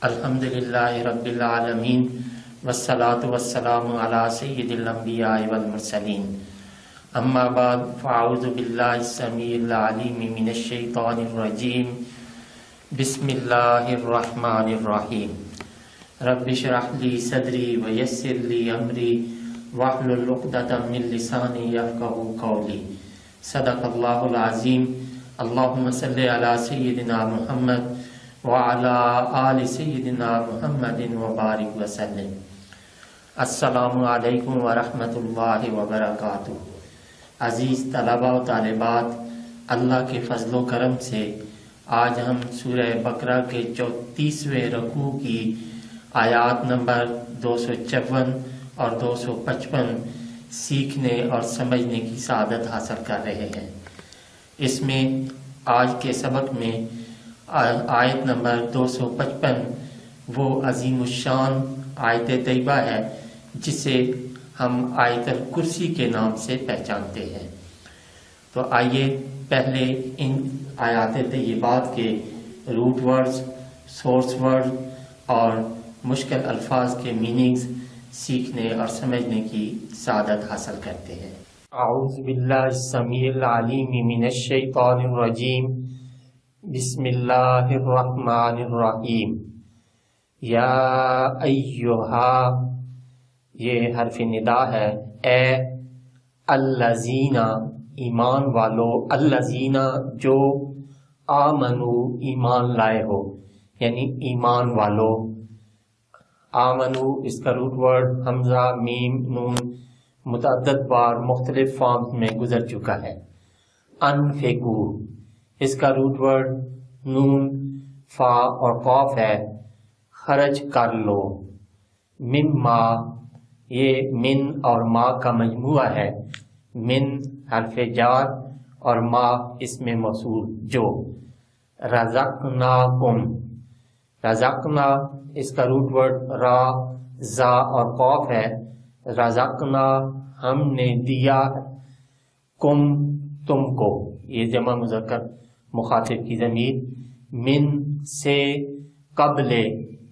الحمدللہ رب العالمین والصلاة والسلام علی سید الانبیاء والمرسلین، اما بعد فاعوذ باللہ السمیع العلیم من الشیطان الرجیم، بسم اللہ الرحمن الرحیم۔ رب اشرح لی صدری ویسر لی امری واحلل عقدۃ من لسانی یفقہوا قولی۔ صدق اللہ العظیم۔ اللہم صلی علی سیدنا محمد وعلی آل سیدنا محمد وبارک وسلم۔ السلام علیکم ورحمۃ اللہ وبرکاتہ۔ عزیز طلباء و طالبات، اللہ کے فضل و کرم سے آج ہم سورہ بقرہ کے 34ویں رکوع کی آیات نمبر 254 اور 255 سیکھنے اور سمجھنے کی سعادت حاصل کر رہے ہیں۔ اس میں آج کے سبق میں آیت نمبر 255 وہ عظیم الشان آیت طیبہ ہے جسے ہم آیت الکرسی کے نام سے پہچانتے ہیں۔ تو آئیے پہلے ان آیات طیبات کے روٹ ورڈز، سورس ورڈ اور مشکل الفاظ کے میننگز سیکھنے اور سمجھنے کی سعادت حاصل کرتے ہیں۔ اعوذ باللہ السمیع العلیم من الشیطان الرجیم، بسم اللہ الرحمن الرحیم۔ یا ایہا، یہ حرف ندا ہے، اے الذین، ایمان والو، الذین جو، آمنو ایمان لائے ہو، یعنی ایمان والو۔ آمنو اس کا روٹ ورڈ حمزہ میم نون متعدد بار مختلف فارمز میں گزر چکا ہے۔ انفقو اس کا روٹ ورڈ نون فا اور قاف ہے، خرچ کر لو۔ مما یہ من اور ما کا مجموعہ ہے، من حرف جار اور ما اسم موصول جو۔ رزقناکم، رزقنا اس کا روٹ ورڈ را زا اور قاف ہے، رزقنا ہم نے دیا، کم تم کو، یہ جمع مذکر مخاطب کی ضمیر، من سے، قبل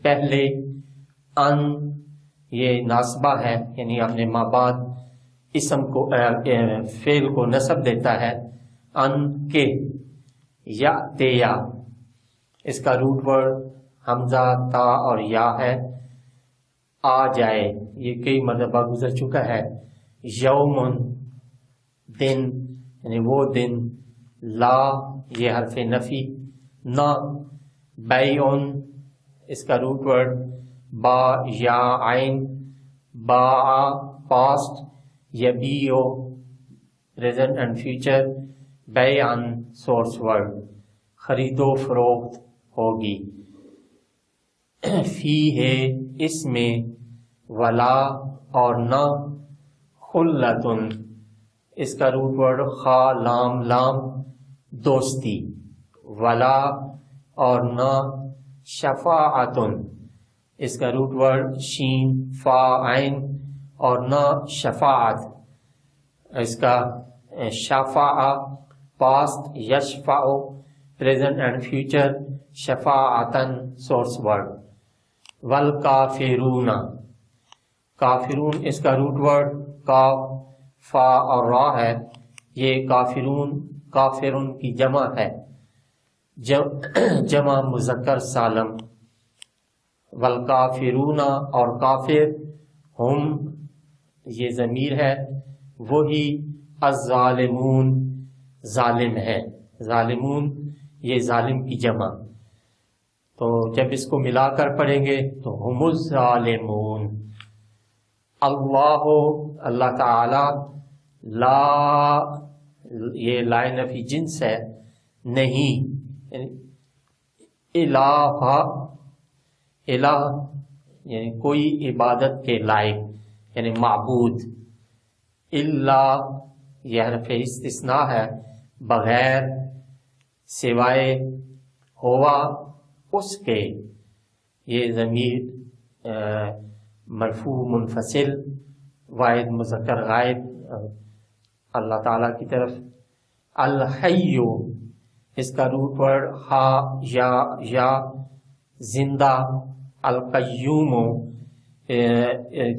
پہلے، ان یہ ناصبہ ہے یعنی اپنے ماں بعد اسم کو فعل کو نصب دیتا ہے، ان کے، یا تیا اس کا روٹ ورڈ حمزہ تا اور یا ہے، آ جائے یہ کئی مرتبہ گزر چکا ہے۔ یومن دن یعنی وہ دن، لا یہ حرف نفی، نہ، بیعن اس کا روٹ ورڈ با یا عین، باع پاسٹ، یبیع پریزنٹ اینڈ فیوچر، بیعن سورس ورڈ، خرید و فروخت ہوگی۔ فی ہے اس میں، ولا اور نہ، خلتن اس کا روٹ ورڈ خا لام لام دوستی، ولا اور نہ، شفاعتن اس کا روٹ ورڈ شین فا عین اور نہ، شفاعت اس کا شفاع پاسٹ، یشفع پریزنٹ اینڈ فیوچر، شفاعتن سورس ورڈ۔ والکافرون، کافرون اس کا روٹ ورڈ کاف فا اور را ہے، یہ کافرون کافرون کی جمع ہے، جمع مذکر سالم۔ والکافرون اور کافر، ہم یہ ضمیر ہے، وہی الظالمون ظالم ہے، ظالمون یہ ظالم کی جمع، تو جب اس کو ملا کر پڑھیں گے تو ہم الظالمون۔ اللہ اللہ تعالی، لا یہ لائے نفی جنس ہے، نہیں، الہ الہ یعنی کوئی عبادت کے لائق یعنی معبود، الا یہ حرف استثناء ہے، بغیر، سوائے، ہوا اس کے، یہ ضمیر مرفوع منفصل واحد مذکر غائب اللہ تعالیٰ کی طرف۔ الحی اس کا روٹ ورڈ ہا یا زندہ، القیوم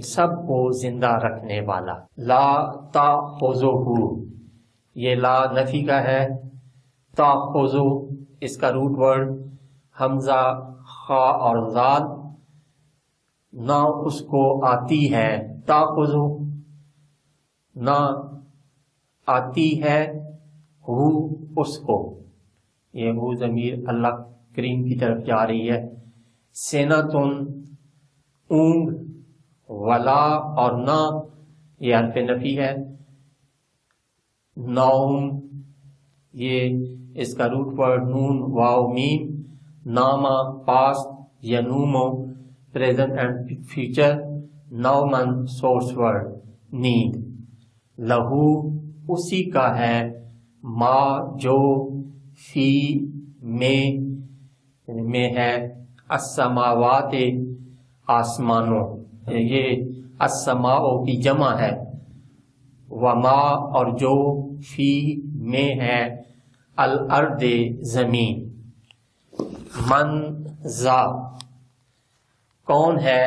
سب کو زندہ رکھنے والا. لا تاخذہ، یہ لا نفی کا ہے. تاخذہ اس کا روٹ ورڈ حمزہ، خا اور ذال، نہ اس کو آتی ہے تاخذہ، نہ آتی ہے ہو اس کو. یہ ہو ضمیر اللہ کریم کی طرف جا رہی ہے. سینتن اونگ، ولا اور نہ یہ حرف نفی ہے. نوم یہ اس کا روٹ ورڈ نون واو میم، ناما پاسٹ، ینومو پریزنٹ اینڈ فیوچر، نومن سورس ورڈ نیند. لہو اسی کا ہے، ما جو، فی میں ہے، السماوات آسمانوں، یہ السماء کی جمع ہے. وما اور جو، فی میں ہے، الارض زمین. من ذا کون ہے،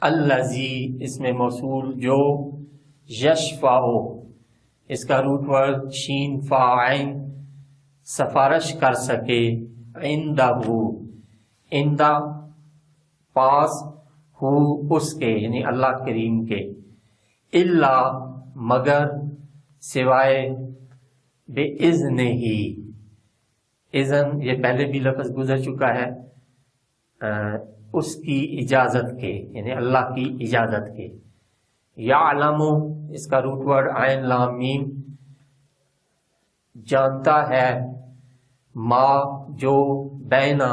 الذی اس میں موصول جو، یشفع اس کا روٹ ورڈ شین فا عین سفارش کر سکے، عندہ عندہ پاس، ہو اس کے یعنی اللہ کریم کے. الا مگر، سوائے، بے اذن ہی، اذن یہ پہلے بھی لفظ گزر چکا ہے، اس کی اجازت کے یعنی اللہ کی اجازت کے. یعلم اس کا روٹ ورڈ عین لام میم، جانتا ہے، ما جو، بینا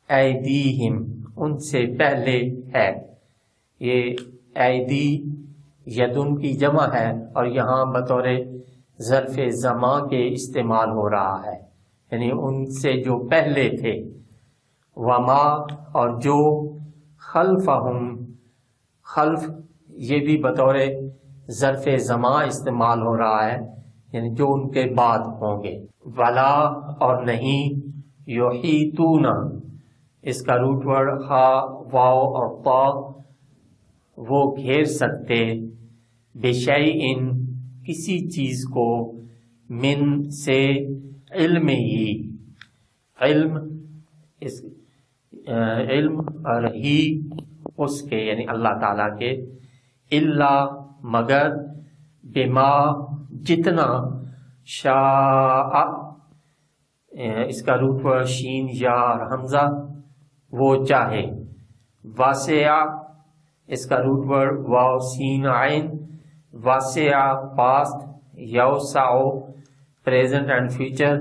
ایدیہم ان سے پہلے ہے. یہ ایدی یدن کی جمع ہے اور یہاں بطور ظرف زمان کے استعمال ہو رہا ہے، یعنی ان سے جو پہلے تھے. وما اور جو، خلفہم خلف یہ بھی بطور ظرف زمان استعمال ہو رہا ہے، یعنی جو ان کے بعد ہوں گے. ولا اور نہیں، یحیطون اس کا روٹ ورڈ خا واو اور طا، وہ گھیر سکتے، بشیء کسی چیز کو، من سے، علم ہی علم اس علم اور ہی اس کے یعنی اللہ تعالیٰ کے. الا مگر، بما جتنا، شاء اس کا روٹ ورڈ شین یا اور حمزہ وہ چاہے. واسع اس کا روٹ ورڈ واو سین عین، واسع پاسٹ، یوسع پریزنٹ اینڈ فیوچر،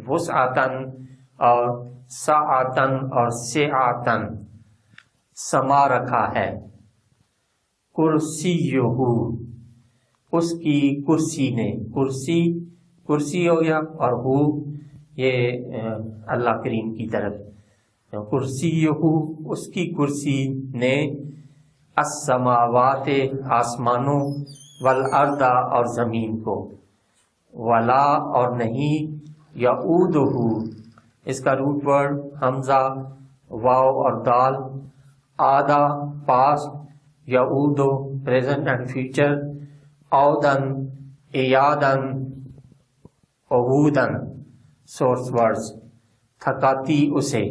وسعتن اور سعتن اور سعتن سما رکھا ہے. کرسیہ اس کی کرسی نے، کرسی کرسی ہو گیا اور ہو یہ اللہ کریم کی طرف. کرسیہ اس کی کرسی نے، السماوات آسمانوں، والارض اور زمین کو. ولا اور نہیں، یعودہ اس کا روٹ ورڈ حمزہ واو اور دال، آدھا پاسٹ، یعودہ پریزنٹ اینڈ فیوچر، عودن ایادن عہودن سورس ورڈز تھکاتی اسے.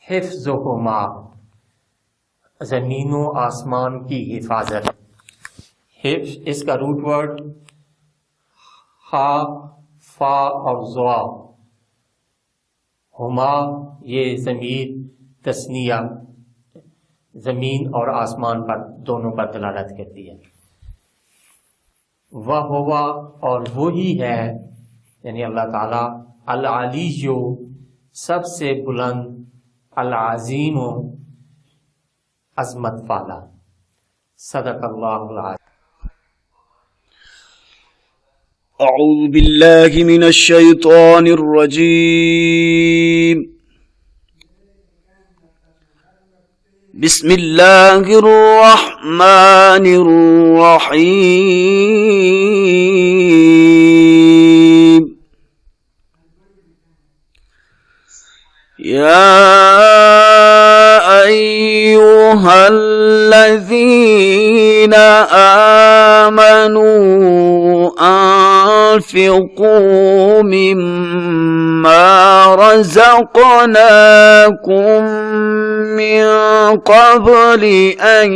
حفظہما زمین و آسمان کی حفاظت. حفظ اس کا روٹ ورڈ خا فا اور ضا، ہما یہ ضمیر تثنیہ زمین اور آسمان پر دونوں پر دلالت کرتی ہے. وہوا اور وہی ہے یعنی اللہ تعالی، العلی جو سب سے بلند، العظیم عظمت والا. صدق اللہ العظیم. اعوذ باللہ من الشیطان الرجیم. بسم اللہ الرحمن الرحیم. يا أيها الذين آمنوا أنفقوا مما رزقناكم من قبل أن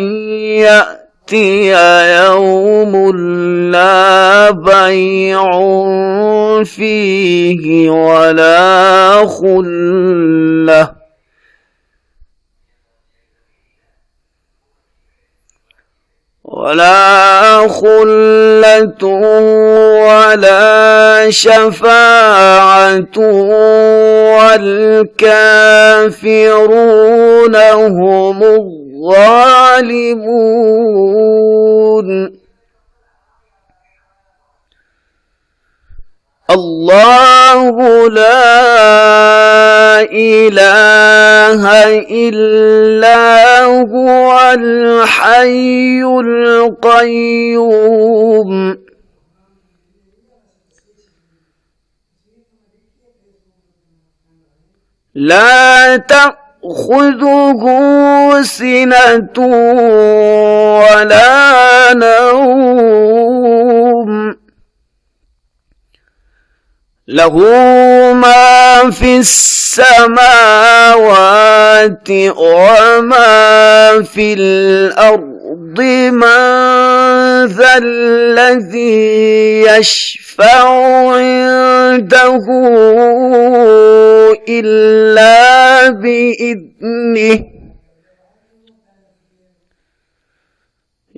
يأتي يوم لا بيع فيه ولا خلة ولا شفاعة والكافرون هم الظالمون. الله لا إله إلا هو الحي القيوم لا تأخذه سنة ولا نوم له ما في السماوات وما في الأرض من ذا الذي يشفع عنده إلا بإذنه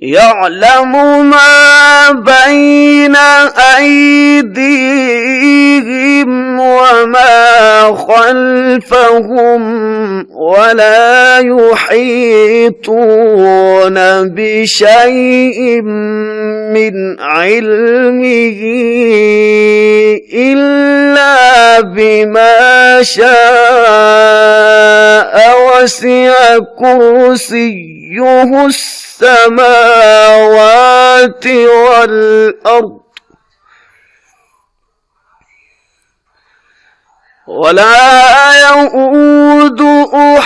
يعلم ما بين أيديهم وما خلفهم ولا يحيطون بشيء من علمه إلا بما شاء وسع كرسيه السماوات والأرض ولا يؤود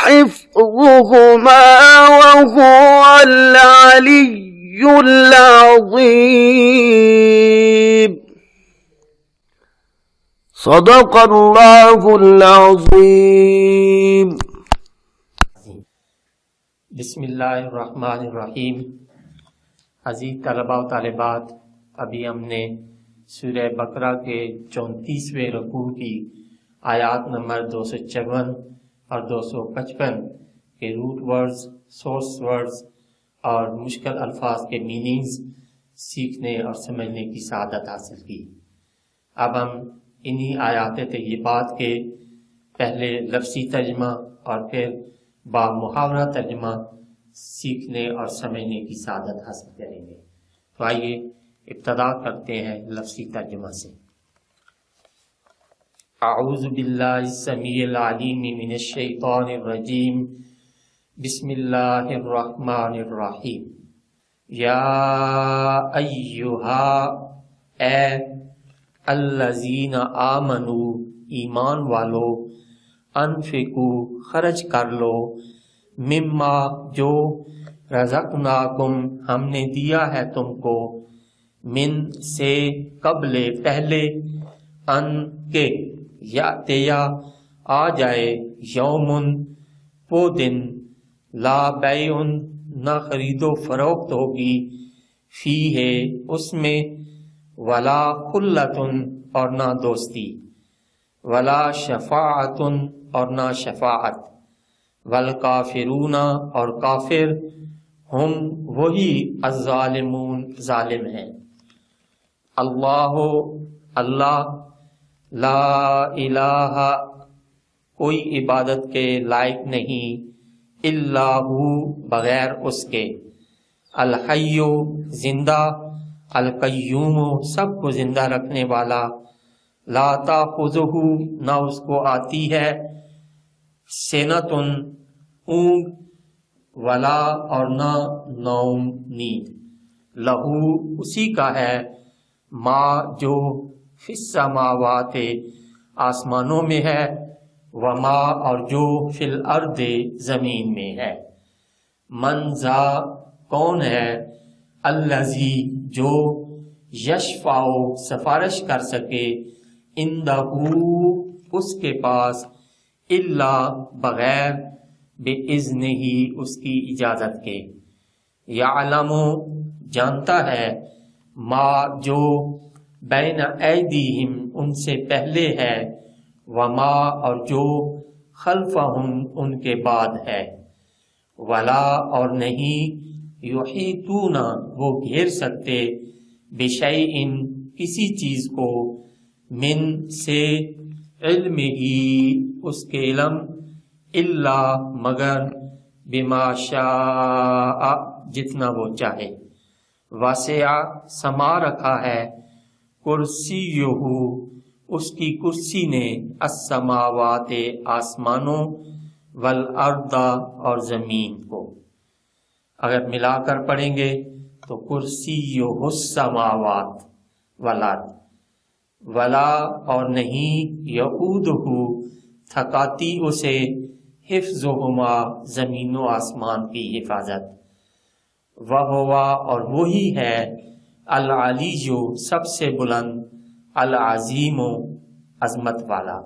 حفظهما وهو العلي العظيم. صدق الله العظيم. بسم اللہ الرحمن الرحیم. عزیز طلباء و طالبات، ابھی ہم نے سورہ بقرہ کے 34ویں رکوع کی آیات نمبر 254 اور 255 کے روٹ ورڈز، سورس ورڈز اور مشکل الفاظ کے میننگز سیکھنے اور سمجھنے کی سعادت حاصل کی. اب ہم انہی آیات طیبات کے پہلے لفظی ترجمہ اور پھر با محاورہ ترجمہ سیکھنے اور سمجھنے کی سعادت حاصل کریں گے. تو آئیے ابتدا کرتے ہیں لفظی ترجمہ سے. اعوذ باللہ السمیع العلیم من الشیطان الرجیم. بسم اللہ الرحمن الرحیم. یا ایہا، اے الذین آمنوا، ایمان والو، انفقو، خرچ کر لو، مما، جو، رزقناکم، ہم نے دیا ہے تم کو، من، سے، قبل، پہلے، ان، کے، یاتیا، آ جائے، یومن، وہ دن، لا بیعن، نہ خرید و فروخت ہوگی، فی ہے، اس میں، ولا خلتن، اور نہ دوستی، ولا شفاعتن، اور نہ شفاعت، والکافرون، اور کافر، ہم، وہی، الظالمون، ظالم ہیں. اللہ، اللہ، لا الہ، کوئی عبادت کے لائق نہیں، الا ہو، بغیر اس کے، الحی، زندہ، القیوم، سب کو زندہ رکھنے والا، لا تاخذہ، نہ اس کو آتی ہے، سنتن، اونگ، ولا، اور نہ نوم، نیند، لہو، اسی کا ہے، ما، جو، فی السماوات، آسمانوں میں ہے، وما اور جو فی الارض زمین میں ہے، من ذا کون ہے، الذی جو یشفع سفارش کر سکے، عندہ اس کے پاس، الا بغیر، باذنہ اس کی اجازت کے، یعلم جانتا ہے، ما جو بین ایدیہم ان سے پہلے ہے، وما اور جو خلفہم ان کے بعد ہے، ولا اور نہیں، یحیطون وہ گھیر سکتے، بشیء کسی چیز کو، من سے، علم ہی اس کے علم، الا مگر، بما شاء جتنا وہ چاہے، واسع سما رکھا ہے، کرسیہ اس کی کرسی نے، السماوات آسمانوں، والارض اور زمین کو۔ اگر ملا کر پڑھیں گے تو کرسیہ السماوات والارض، ولا اور نہیں، یعودہ تھکاتی اسے، حفظہما زمین و آسمان کی حفاظت، وہوا اور وہی ہے، العلی سب سے بلند، العظیم عظمت والا۔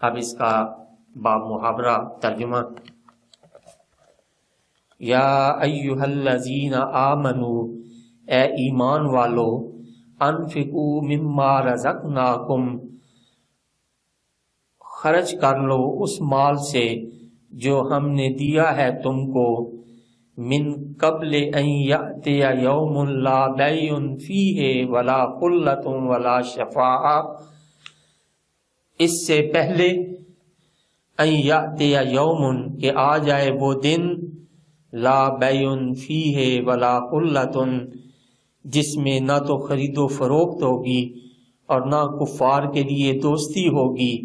اب اس کا باب محاورہ ترجمہ۔ یا ایھا الذین آمنوا اے ایمان والو، انفقوا مما رزقناکم خرچ کر لو اس مال سے جو ہم نے دیا ہے تم کو، من قبل ان یأتی یوم لا بیع فیہ ولا خلۃ ولا شفاعہ، اس سے پہلے، ان یأتی یوم کہ آ جائے وہ دن، لا بیع فیہ ولا خلۃ جس میں نہ تو خرید و فروخت ہوگی اور نہ کفار کے لیے دوستی ہوگی،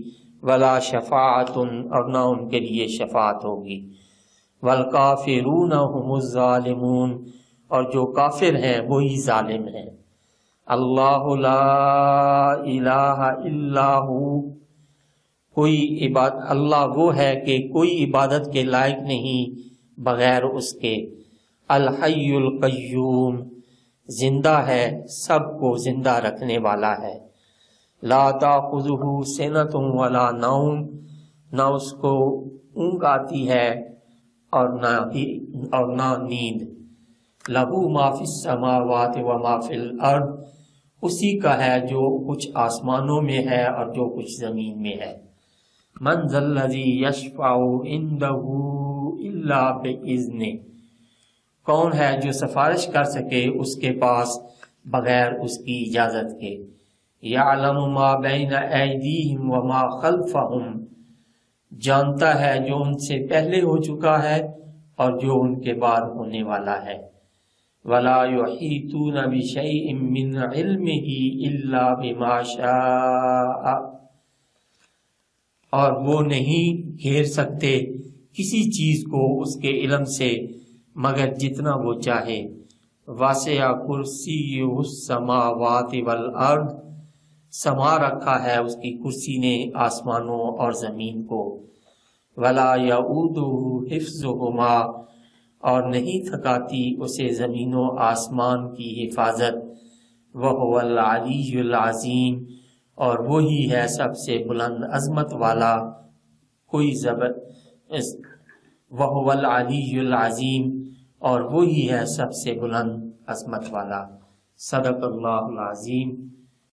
ولا شفاعت اور نہ ان کے لیے شفاعت ہوگی، والکافرون هم الظالمون اور جو کافر ہیں وہی ظالم ہیں۔ اللہ لا الہ الا ہو اللہ وہ ہے کہ کوئی عبادت کے لائق نہیں بغیر اس کے، الحی القیوم زندہ ہے، سب کو زندہ رکھنے والا ہے، لا تاخذہ سنۃ ولا نوم نہ اس کو اونگ آتی ہے اور نہ نیند، لہو ما فی السماوات و ما فی الارض اسی کا ہے جو کچھ آسمانوں میں ہے اور جو کچھ زمین میں ہے، من ذا الذی یشفع عندہ الا باذنہ کون ہے جو سفارش کر سکے اس کے پاس بغیر اس کی اجازت کے، یعلم ما بین ایدیہم وما خلفہم جانتا ہے جو ان سے پہلے ہو چکا ہے اور جو ان کے بعد ہونے والا ہے، ولا یحیطون بشیء من علمہ الا بما شاء اور وہ نہیں گھیر سکتے کسی چیز کو اس کے علم سے مگر جتنا وہ چاہے، واسع کرسیہ السماوات والارض سما رکھا ہے اس کی کرسی نے آسمانوں اور زمین کو، ولا یعودہ حفظہما اور نہیں تھکاتی اسے زمین و آسمان کی حفاظت، وہو العلی العظیم اور وہی ہے سب سے بلند عظمت والا، کوئی وہو العلی العظیم اور وہی ہے سب سے بلند عظمت والا۔ صدق اللہ العظیم۔